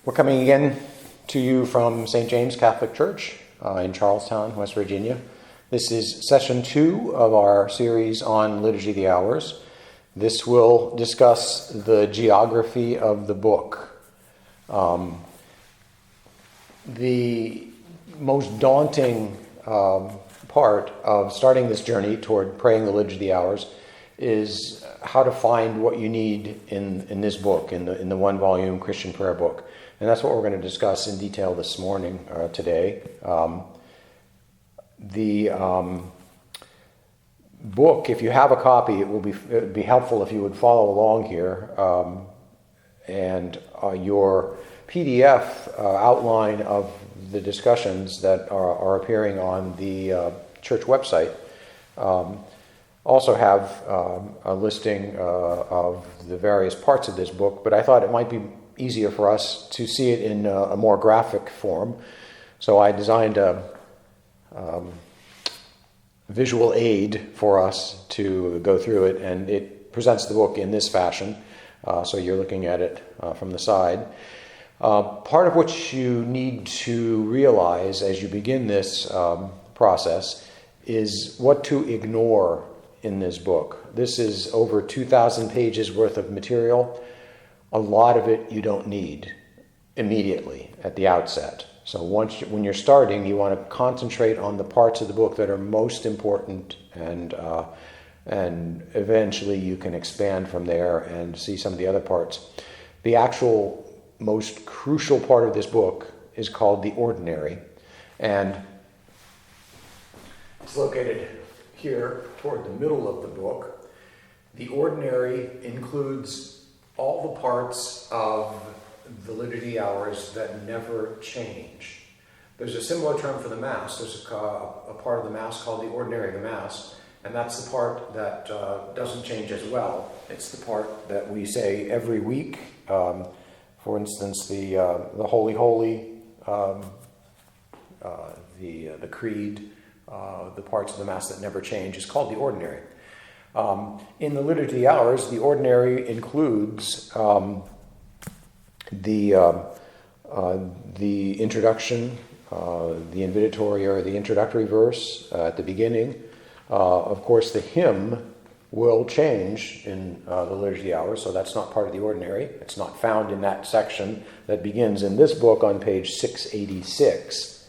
We're coming again to you from St. James Catholic Church in Charlestown, West Virginia. This is session 2 of our series on Liturgy of the Hours. This will discuss the geography of the book. The most daunting part of starting this journey toward praying the Liturgy of the Hours is how to find what you need in this book, in the one-volume Christian prayer book. And that's what we're going to discuss in detail this morning, today. The book, if you have a copy, it would be helpful if you would follow along here. And your PDF outline of the discussions that are appearing on the church website also have a listing of the various parts of this book, but I thought it might be easier for us to see it in a more graphic form. So I designed a visual aid for us to go through it, and it presents the book in this fashion. So you're looking at it from the side. Part of what you need to realize as you begin this process is what to ignore in this book. This is over 2,000 pages worth of material. A lot of it you don't need immediately at the outset. So when you're starting, you want to concentrate on the parts of the book that are most important, and eventually you can expand from there and see some of the other parts. The actual most crucial part of this book is called the Ordinary, and it's located here toward the middle of the book. The Ordinary includes all the parts of the Liturgy Hours that never change. There's a similar term for the Mass. There's a part of the Mass called the Ordinary of the Mass, and that's the part that doesn't change as well. It's the part that we say every week. For instance, the Holy Holy, the Creed, the parts of the Mass that never change is called the Ordinary. In the Liturgy of the Hours, the Ordinary includes the introduction, the invitatory or the introductory verse at the beginning. Of course, the hymn will change in the Liturgy of the Hours, so that's not part of the Ordinary. It's not found in that section that begins in this book on page 686.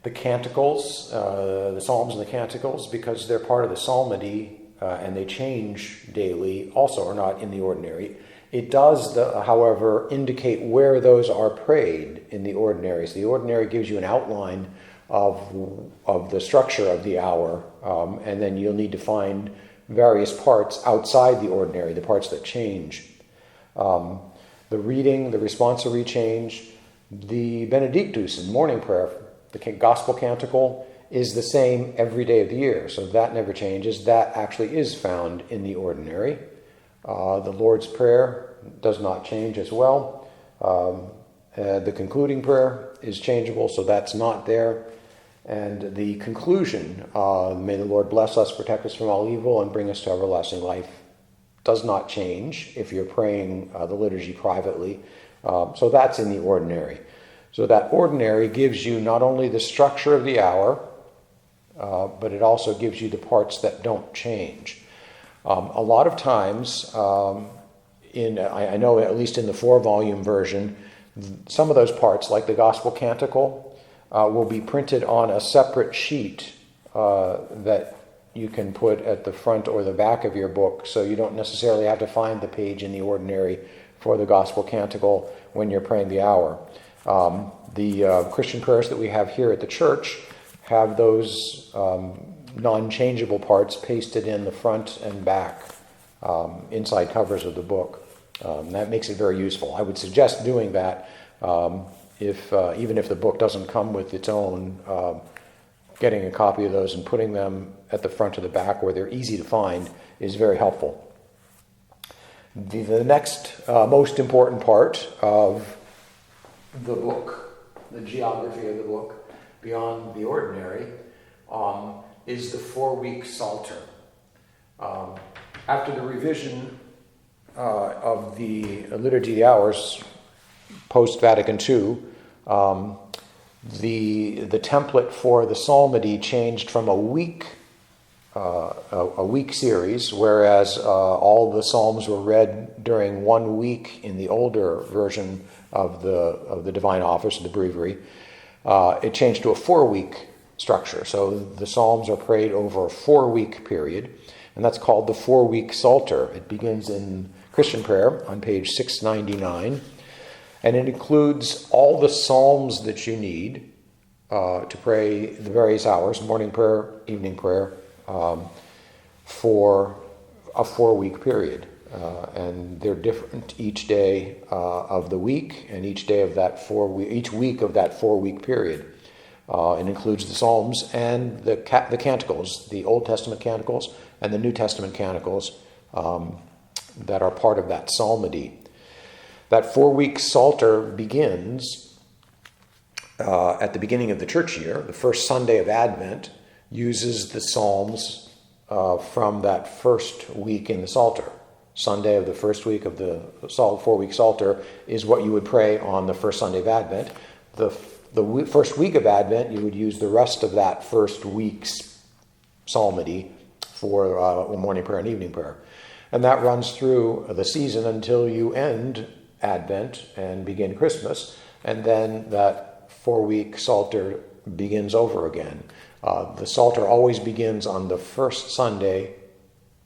The canticles, the psalms and the canticles, because they're part of the psalmody and they change daily, also are not in the Ordinary. It does, however, indicate where those are prayed in the Ordinary. So the Ordinary gives you an outline of the structure of the hour, and then you'll need to find various parts outside the Ordinary, the parts that change. The reading, the responsory change, the Benedictus and morning prayer. The Gospel Canticle is the same every day of the year, so that never changes. That actually is found in the Ordinary. The Lord's Prayer does not change as well. The concluding prayer is changeable, so that's not there. And the conclusion, may the Lord bless us, protect us from all evil, and bring us to everlasting life, does not change if you're praying the liturgy privately. So that's in the Ordinary. So that Ordinary gives you not only the structure of the hour, but it also gives you the parts that don't change. A lot of times, I know at least in the 4-volume version, some of those parts, like the Gospel Canticle, will be printed on a separate sheet that you can put at the front or the back of your book, so you don't necessarily have to find the page in the Ordinary for the Gospel Canticle when you're praying the hour. The Christian prayers that we have here at the church have those non-changeable parts pasted in the front and back inside covers of the book. That makes it very useful. I would suggest doing that even if the book doesn't come with its own. Getting a copy of those and putting them at the front or the back where they're easy to find is very helpful. The next most important part of the book, the geography of the book, beyond the Ordinary, is the 4-week Psalter. After the revision of the Liturgy of the Hours post-Vatican II, the template for the psalmody changed from a week series, whereas all the psalms were read during 1 week in the older version of the Divine Office, the Breviary. It changed to a 4-week structure. So the psalms are prayed over a 4-week period, and that's called the 4-week Psalter. It begins in Christian Prayer on page 699, and it includes all the psalms that you need to pray the various hours, morning prayer, evening prayer, for a 4-week period. And they're different each day of the week, and each week of that 4-week period. It includes the Psalms and the canticles, the Old Testament canticles and the New Testament canticles that are part of that psalmody. That 4-week Psalter begins at the beginning of the church year. The first Sunday of Advent uses the Psalms from that first week in the Psalter. Sunday of the first week of the 4-week Psalter is what you would pray on the first Sunday of Advent. The first week of Advent, you would use the rest of that first week's psalmody for morning prayer and evening prayer. And that runs through the season until you end Advent and begin Christmas, and then that 4-week Psalter begins over again. The Psalter always begins on the first Sunday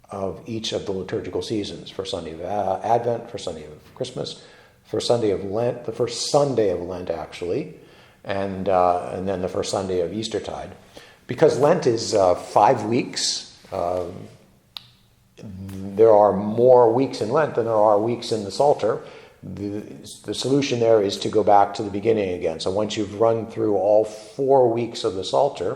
of each of the liturgical seasons. First Sunday of Advent, first Sunday of Christmas, first Sunday of Lent, the first Sunday of Lent actually, and then the first Sunday of Eastertide. Because Lent is 5 weeks, there are more weeks in Lent than there are weeks in the Psalter. The solution there is to go back to the beginning again. So once you've run through all 4 weeks of the Psalter,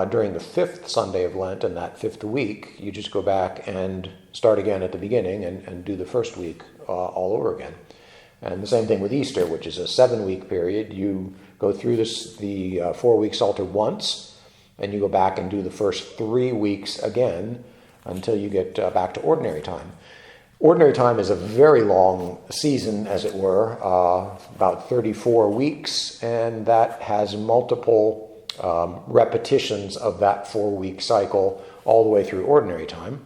during the 5th Sunday of Lent and that 5th week, you just go back and start again at the beginning and do the first week all over again. And the same thing with Easter, which is a 7-week period. You go through the 4-week Psalter once, and you go back and do the first 3 weeks again until you get back to ordinary time. Ordinary time is a very long season, as it were, about 34 weeks, and that has multiple repetitions of that 4-week cycle all the way through ordinary time.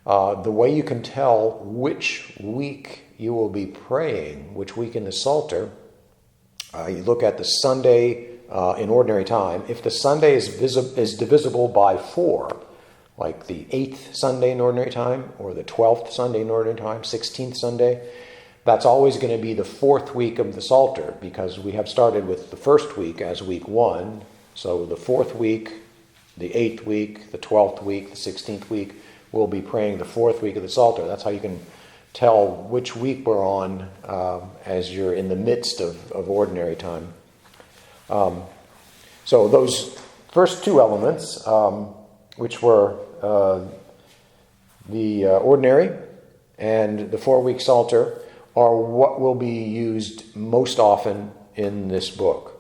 The way you can tell which week you will be praying, which week in the Psalter, you look at the Sunday in ordinary time. If the Sunday is divisible by 4, like the 8th Sunday in ordinary time, or the 12th Sunday in ordinary time, 16th Sunday, that's always going to be the 4th week of the Psalter, because we have started with the first week as week 1. So the 4th week, the 8th week, the 12th week, the 16th week, we'll be praying the 4th week of the Psalter. That's how you can tell which week we're on as you're in the midst of ordinary time. So those first 2 elements, which were the ordinary and the 4-week Psalter, are what will be used most often in this book.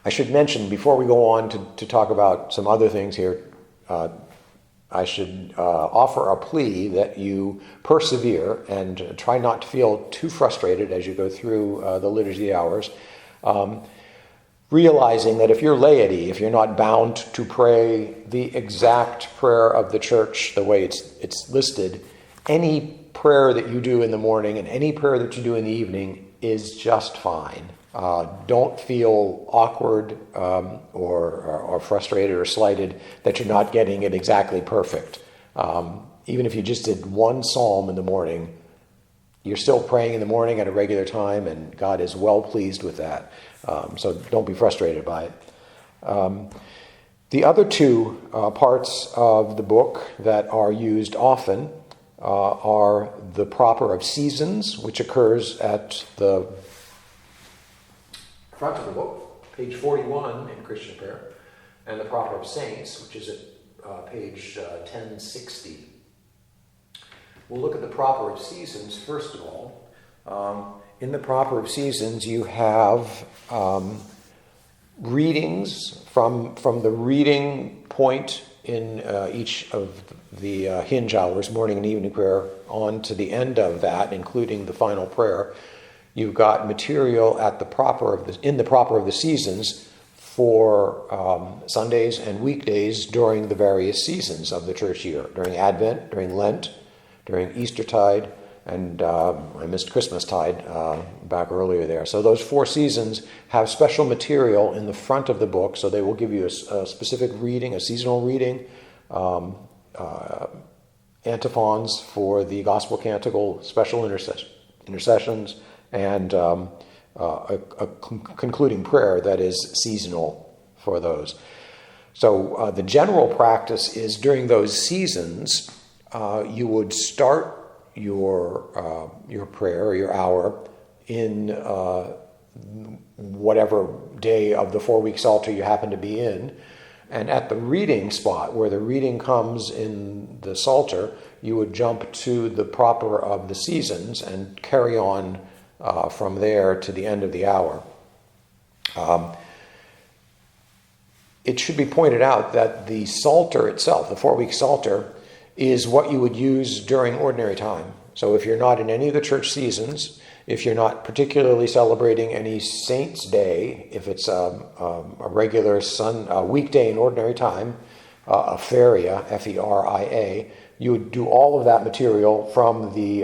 I should mention, before we go on to talk about some other things here, I should offer a plea that you persevere and try not to feel too frustrated as you go through the Liturgy hours, realizing that if you're laity, if you're not bound to pray the exact prayer of the church the way it's listed, any prayer that you do in the morning and any prayer that you do in the evening is just fine. Don't feel awkward or frustrated or slighted that you're not getting it exactly perfect. Even if you just did one psalm in the morning, you're still praying in the morning at a regular time, and God is well pleased with that. So don't be frustrated by it. The other 2 parts of the book that are used often are the Proper of Seasons, which occurs at the front of the book, page 41 in Christian Prayer, and the Proper of Saints, which is at page 1060. We'll look at the Proper of Seasons first of all. In the Proper of Seasons, you have readings from the reading point in each of the hinge hours, morning and evening prayer, on to the end of that, including the final prayer. you've got material in the proper of the seasons for Sundays and weekdays during the various seasons of the church year, during Advent, during Lent, during Eastertide, and I missed Christmastide back earlier there. So those 4 seasons have special material in the front of the book, so they will give you a specific reading, a seasonal reading, antiphons for the Gospel Canticle, special intercessions, and a concluding prayer that is seasonal for those. So the general practice is during those seasons, you would start your prayer or your hour in whatever day of the 4-week Psalter you happen to be in. And at the reading spot, where the reading comes in the Psalter, you would jump to the proper of the seasons and carry on from there to the end of the hour. It should be pointed out that the Psalter itself, the 4-week Psalter, is what you would use during ordinary time. So if you're not in any of the church seasons, if you're not particularly celebrating any saint's day, if it's a regular weekday in ordinary time, a feria, F-E-R-I-A, you would do all of that material from the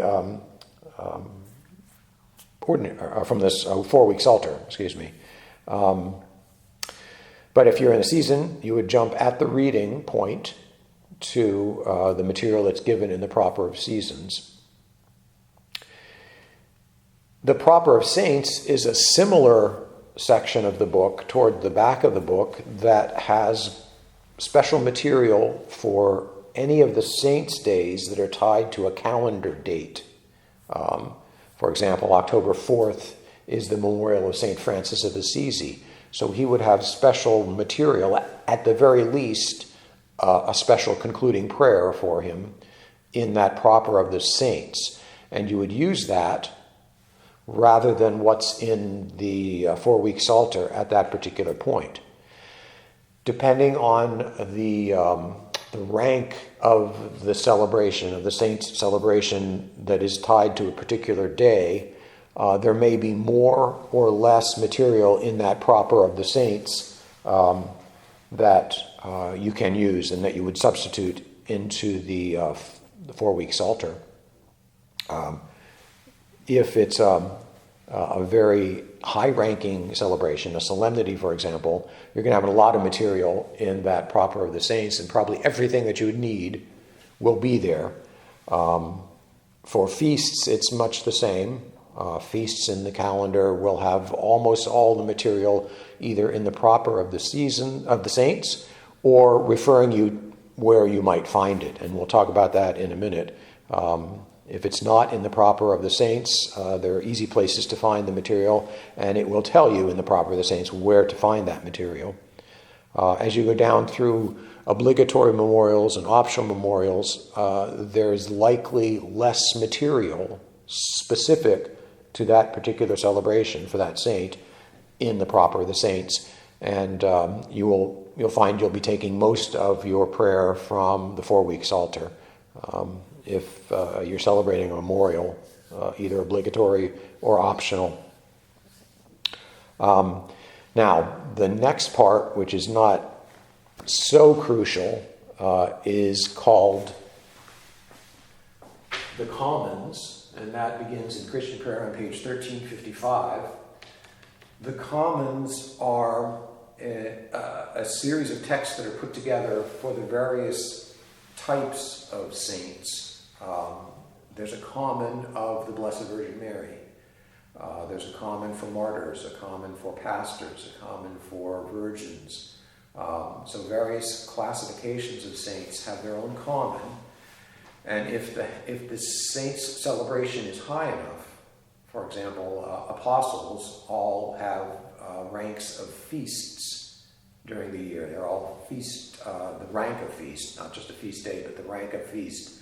from this 4-week Psalter, excuse me. But if you're in a season, you would jump at the reading point to the material that's given in the proper of seasons. The proper of saints is a similar section of the book toward the back of the book that has special material for any of the saints' days that are tied to a calendar date. For example, October 4th is the memorial of St. Francis of Assisi. So he would have special material, at the very least, a special concluding prayer for him in that proper of the saints. And you would use that rather than what's in the 4-week Psalter at that particular point. Depending on the rank of the celebration, of the saint's celebration that is tied to a particular day, there may be more or less material in that proper of the saints that you can use and that you would substitute into the 4-week Psalter. If it's a very high-ranking celebration, a solemnity, for example, you're going to have a lot of material in that proper of the saints, and probably everything that you would need will be there. For feasts, it's much the same. Feasts in the calendar will have almost all the material either in the proper of the season of the saints or referring you where you might find it. And we'll talk about that in a minute. If it's not in the proper of the saints, there are easy places to find the material, and it will tell you in the proper of the saints where to find that material. As you go down through obligatory memorials and optional memorials, there's likely less material specific to that particular celebration for that saint in the proper of the saints, and you'll find you'll be taking most of your prayer from the 4-week Psalter. If you're celebrating a memorial, either obligatory or optional. Now, the next part, which is not so crucial, is called the Commons, and that begins in Christian Prayer on page 1355. The Commons are a series of texts that are put together for the various types of saints. There's a common of the Blessed Virgin Mary. There's a common for martyrs, a common for pastors, a common for virgins. So various classifications of saints have their own common. And if the saint's celebration is high enough, for example, apostles all have ranks of feasts during the year. They're all the rank of feast, not just a feast day, but the rank of feast,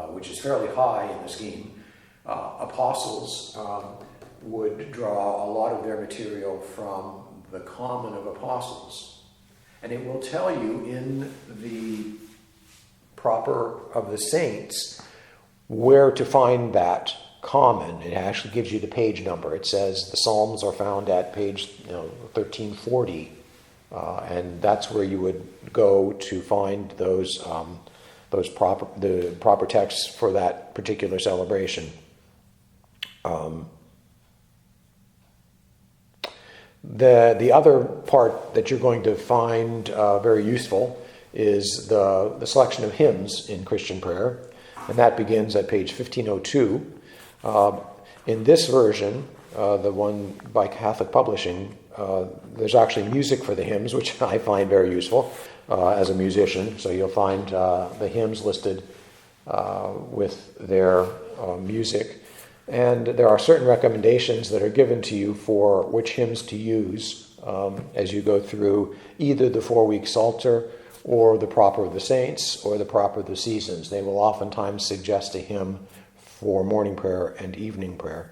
which is fairly high in the scheme. Apostles would draw a lot of their material from the common of apostles. And it will tell you in the proper of the saints where to find that common. It actually gives you the page number. It says the Psalms are found at page 1340, and that's where you would go to find the proper texts for that particular celebration. The other part that you're going to find very useful is the selection of hymns in Christian prayer, and that begins at page 1502. In this version, the one by Catholic Publishing, there's actually music for the hymns, which I find very useful as a musician. So you'll find the hymns listed with their music. And there are certain recommendations that are given to you for which hymns to use as you go through either the 4-week Psalter or the Proper of the Saints or the Proper of the Seasons. They will oftentimes suggest a hymn for morning prayer and evening prayer.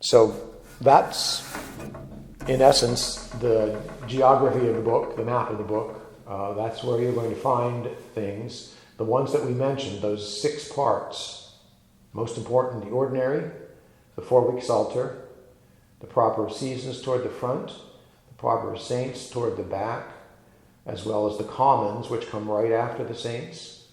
So that's, in essence, the geography of the book, the map of the book. That's where you're going to find things. The ones that we mentioned, those 6 parts, most important, the ordinary, the 4-week Psalter, the Proper of Seasons toward the front, the Proper of Saints toward the back, as well as the commons, which come right after the saints,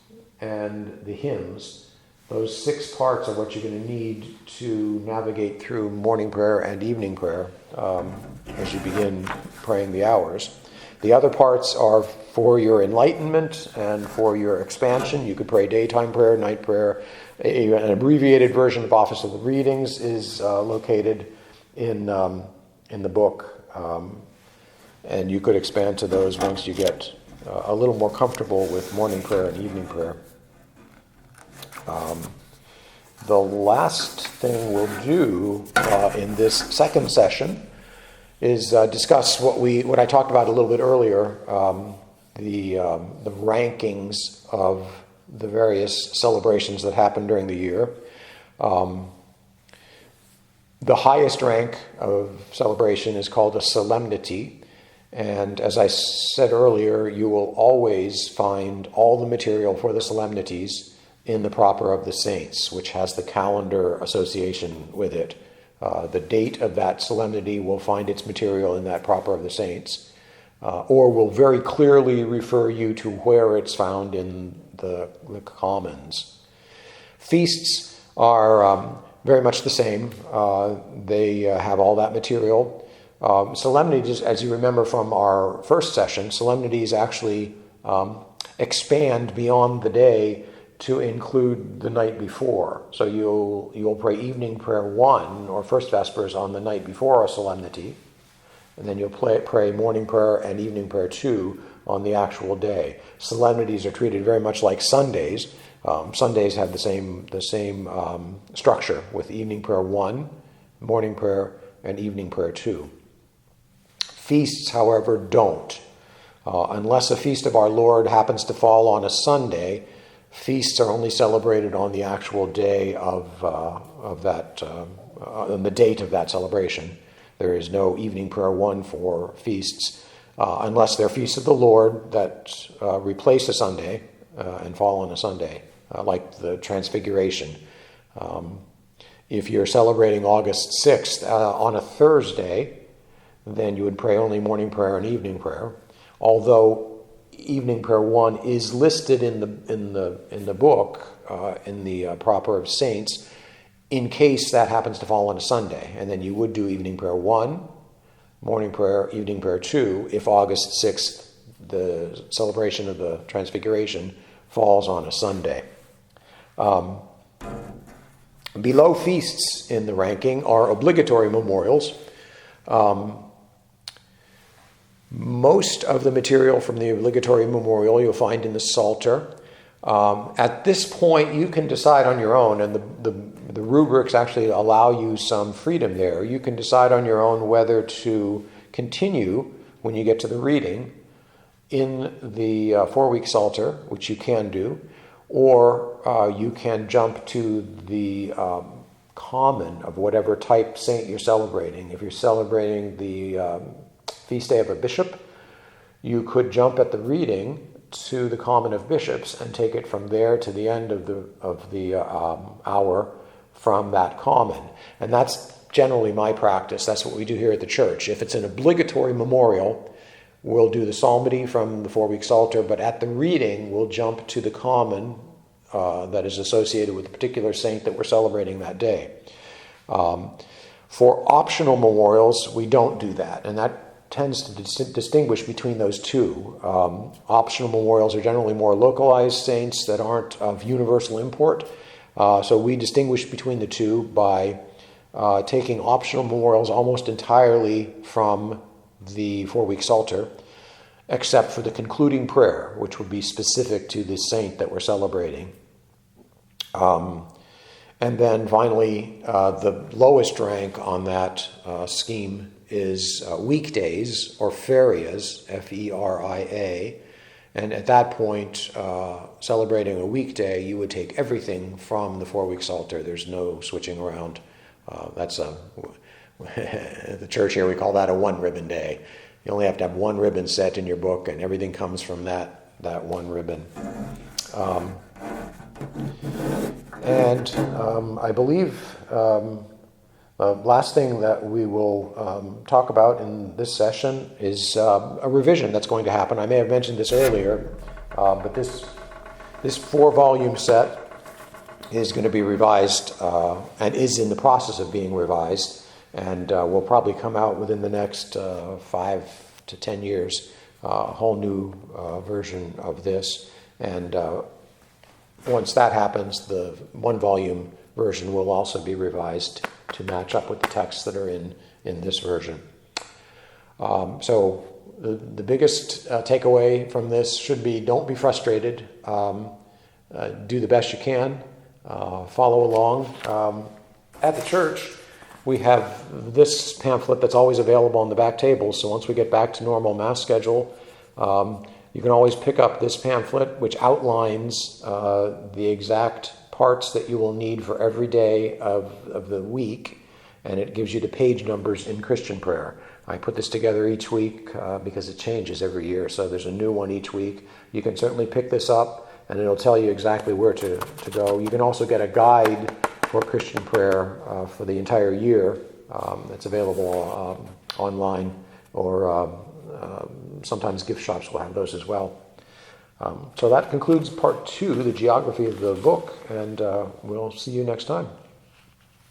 and the hymns. Those 6 parts are what you're going to need to navigate through morning prayer and evening prayer as you begin praying the hours. The other parts are for your enlightenment and for your expansion. You could pray daytime prayer, night prayer. An abbreviated version of Office of the Readings is located in the book, and you could expand to those once you get a little more comfortable with morning prayer and evening prayer. The last thing we'll do in this second session is discuss what I talked about a little bit earlier, the rankings of the various celebrations that happen during the year. The highest rank of celebration is called a solemnity, and as I said earlier, you will always find all the material for the solemnities in the Proper of the Saints, which has the calendar association with it. The date of that solemnity will find its material in that Proper of the Saints, or will very clearly refer you to where it's found in the commons. Feasts are very much the same. They have all that material. Solemnities, as you remember from our first session, solemnities actually expand beyond the day to include the night before. So you'll pray evening prayer 1 or first vespers on the night before a solemnity, and then you'll pray morning prayer and evening prayer 2 on the actual day. Solemnities are treated very much like Sundays. Sundays have the same structure with evening prayer 1, morning prayer, and evening prayer 2. Feasts, however, don't. Unless a feast of our Lord happens to fall on a Sunday, feasts are only celebrated on the actual day of that, on the date of that celebration. There is no evening prayer 1 for feasts, unless they're feasts of the Lord that replace a Sunday and fall on a Sunday, like the Transfiguration. If you're celebrating August 6th on a Thursday, then you would pray only morning prayer and evening prayer. Although evening prayer 1 is listed in the book, in the Proper of Saints, in case that happens to fall on a Sunday. And then you would do evening prayer 1, morning prayer, evening prayer 2, if August 6th, the celebration of the Transfiguration, falls on a Sunday. Below feasts in the ranking are obligatory memorials. Most of the material from the obligatory memorial you'll find in the Psalter. At this point, you can decide on your own, and the rubrics actually allow you some freedom there. You can decide on your own whether to continue, when you get to the reading, in the 4-week Psalter, which you can do, or you can jump to the common of whatever type saint you're celebrating. If you're celebrating the feast day of a bishop, you could jump at the reading to the Common of Bishops and take it from there to the end of the hour from that common. And that's generally my practice. That's what we do here at the church. If it's an obligatory memorial, we'll do the psalmody from the 4-week Psalter, but at the reading, we'll jump to the common that is associated with a particular saint that we're celebrating that day. For optional memorials, we don't do that, and that tends to distinguish between those two. Optional memorials are generally more localized saints that aren't of universal import, so we distinguish between the two by taking optional memorials almost entirely from the 4-week Psalter, except for the concluding prayer, which would be specific to the saint that we're celebrating. And then finally, the lowest rank on that scheme is weekdays, or ferias, F-E-R-I-A. And at that point, celebrating a weekday, you would take everything from the 4-week Psalter. There's no switching around. The church here, we call that a one-ribbon day. You only have to have one ribbon set in your book, and everything comes from that one ribbon. I believe the last thing that we will talk about in this session is a revision that's going to happen. I may have mentioned this earlier, but this 4-volume set is going to be revised and is in the process of being revised, and will probably come out within the next 5 to 10 years, a whole new version of this. And once that happens, the 1-volume version will also be revised to match up with the texts that are in this version. So the biggest takeaway from this should be, don't be frustrated. Do the best you can. Follow along. At the church, we have this pamphlet that's always available on the back tables. So once we get back to normal Mass schedule, you can always pick up this pamphlet, which outlines the exact parts that you will need for every day of the week, and it gives you the page numbers in Christian prayer. I put this together each week because it changes every year, so there's a new one each week. You can certainly pick this up, and it'll tell you exactly where to go. You can also get a guide for Christian prayer for the entire year. It's available online, or sometimes gift shops will have those as well. So that concludes part 2, the geography of the book, and we'll see you next time.